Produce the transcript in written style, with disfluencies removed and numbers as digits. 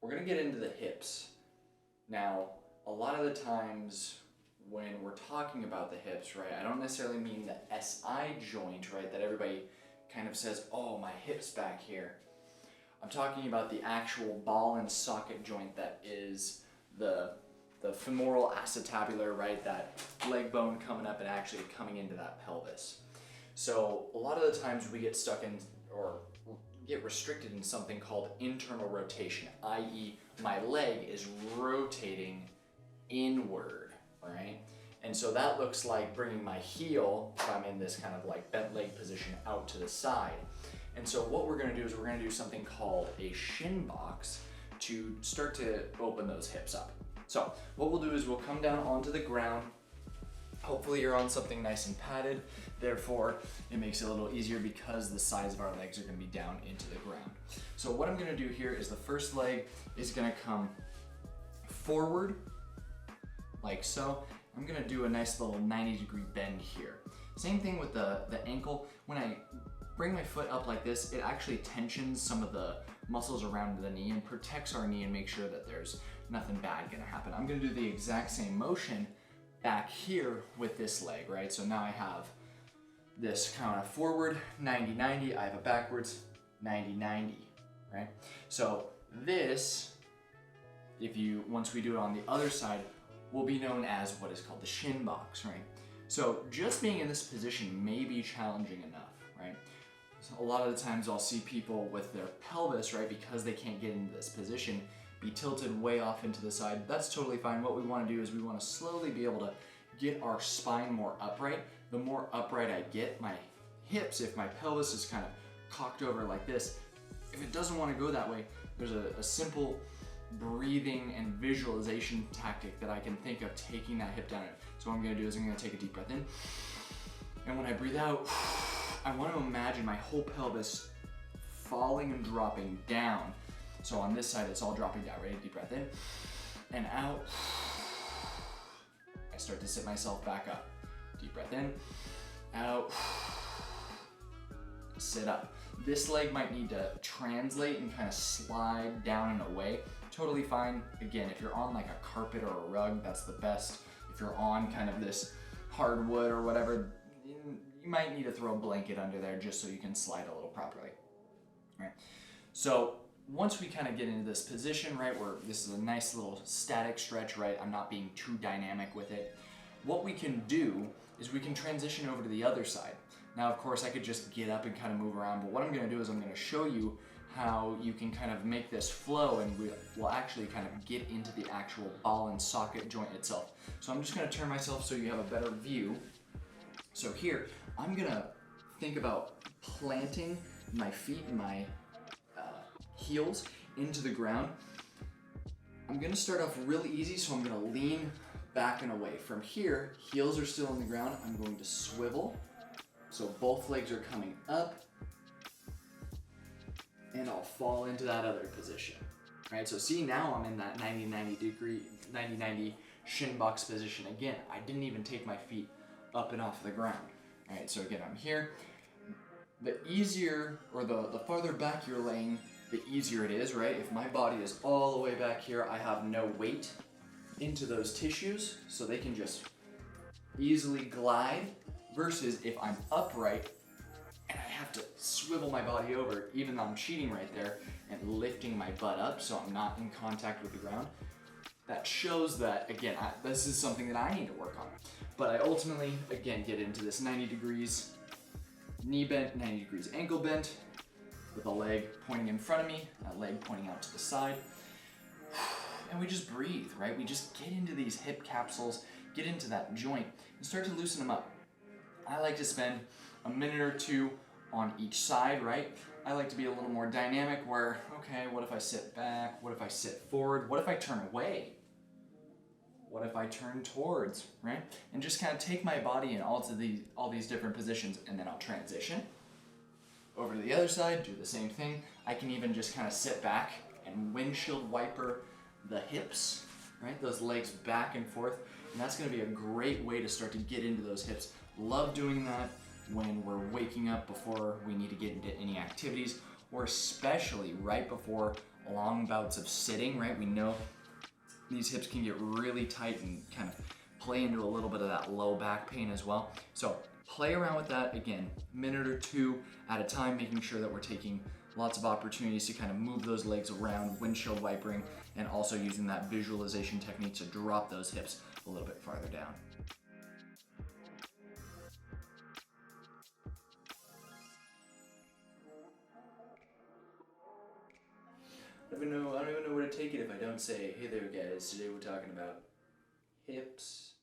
we're gonna get into the hips. Now, a lot of the times when we're talking about the hips, right, I don't necessarily mean the SI joint, right, that everybody kind of says, oh, my hip's back here. I'm talking about the actual ball and socket joint that is the femoral acetabular, right, that leg bone coming up and actually coming into that pelvis. So a lot of the times we get stuck in or get restricted in something called internal rotation, i.e. my leg is rotating inward, right? And so that looks like bringing my heel, if I'm in this kind of like bent leg position, out to the side. And so what we're gonna do is we're gonna do something called a SHINBOX to start to open those hips up. So what we'll do is we'll come down onto the ground. Hopefully you're on something nice and padded. Therefore, it makes it a little easier because the sides of our legs are gonna be down into the ground. So what I'm gonna do here is the first leg is gonna come forward, like so. I'm gonna do a nice little 90-degree bend here. Same thing with the ankle. When I bring my foot up like this, it actually tensions some of the muscles around the knee and protects our knee and makes sure that there's nothing bad gonna happen. I'm gonna do the exact same motion back here with this leg, right? So now I have this kind of forward 90-90, I have a backwards 90-90, right? So this, once we do it on the other side, will be known as what is called the SHINBOX, right? So just being in this position may be challenging enough, right? So a lot of the times I'll see people with their pelvis, right, because they can't get into this position, be tilted way off into the side. That's totally fine. What we want to do is we want to slowly be able to get our spine more upright. The more upright I get my hips, if my pelvis is kind of cocked over like this, if it doesn't want to go that way, there's a simple breathing and visualization tactic that I can think of taking that hip down. So what I'm gonna do is I'm gonna take a deep breath in, and when I breathe out, I want to imagine my whole pelvis falling and dropping down. So on this side, it's all dropping down. Ready? Deep breath in and out. I start to sit myself back up. Deep breath in, out, sit up. This leg might need to translate and kind of slide down and away. Totally fine. Again, if you're on like a carpet or a rug, that's the best. If you're on kind of this hardwood or whatever, you might need to throw a blanket under there just so you can slide a little properly. All right. So once we kind of get into this position, right, where this is a nice little static stretch, right, I'm not being too dynamic with it. What we can do is we can transition over to the other side. Now, of course, I could just get up and kind of move around, but what I'm gonna do is I'm gonna show you how you can kind of make this flow, and we'll actually kind of get into the actual ball and socket joint itself. So I'm just gonna turn myself so you have a better view. So here, I'm gonna think about planting my feet and my heels into the ground. I'm gonna start off really easy, so I'm gonna lean back and away. From here, heels are still on the ground. I'm going to swivel. So both legs are coming up, and I'll fall into that other position. Right, so see, now I'm in that 90-90 SHINBOX position. Again, I didn't even take my feet up and off the ground. All right, so again, I'm here. The easier, or the farther back you're laying, the easier it is, right? If my body is all the way back here, I have no weight into those tissues, so they can just easily glide, versus if I'm upright and I have to swivel my body over, even though I'm cheating right there and lifting my butt up so I'm not in contact with the ground. That shows that, again, this is something that I need to work on. But I ultimately, again, get into this 90 degrees knee bent, 90 degrees ankle bent, with a leg pointing in front of me, that leg pointing out to the side. And we just breathe, right? We just get into these hip capsules, get into that joint, and start to loosen them up. I like to spend a minute or two on each side, right? I like to be a little more dynamic where, okay, what if I sit back? What if I sit forward? What if I turn away? What if I turn towards, right? And just kind of take my body in all these different positions, and then I'll transition over to the other side, do the same thing. I can even just kind of sit back and windshield wiper the hips, right? Those legs back and forth. And that's gonna be a great way to start to get into those hips. Love doing that when we're waking up before we need to get into any activities, or especially right before long bouts of sitting, right? We know these hips can get really tight and kind of play into a little bit of that low back pain as well. So play around with that, again, minute or two at a time, making sure that we're taking lots of opportunities to kind of move those legs around, windshield wipering, and also using that visualization technique to drop those hips a little bit farther down. I don't even know where to take it if I don't say, hey there guys, today we're talking about hips.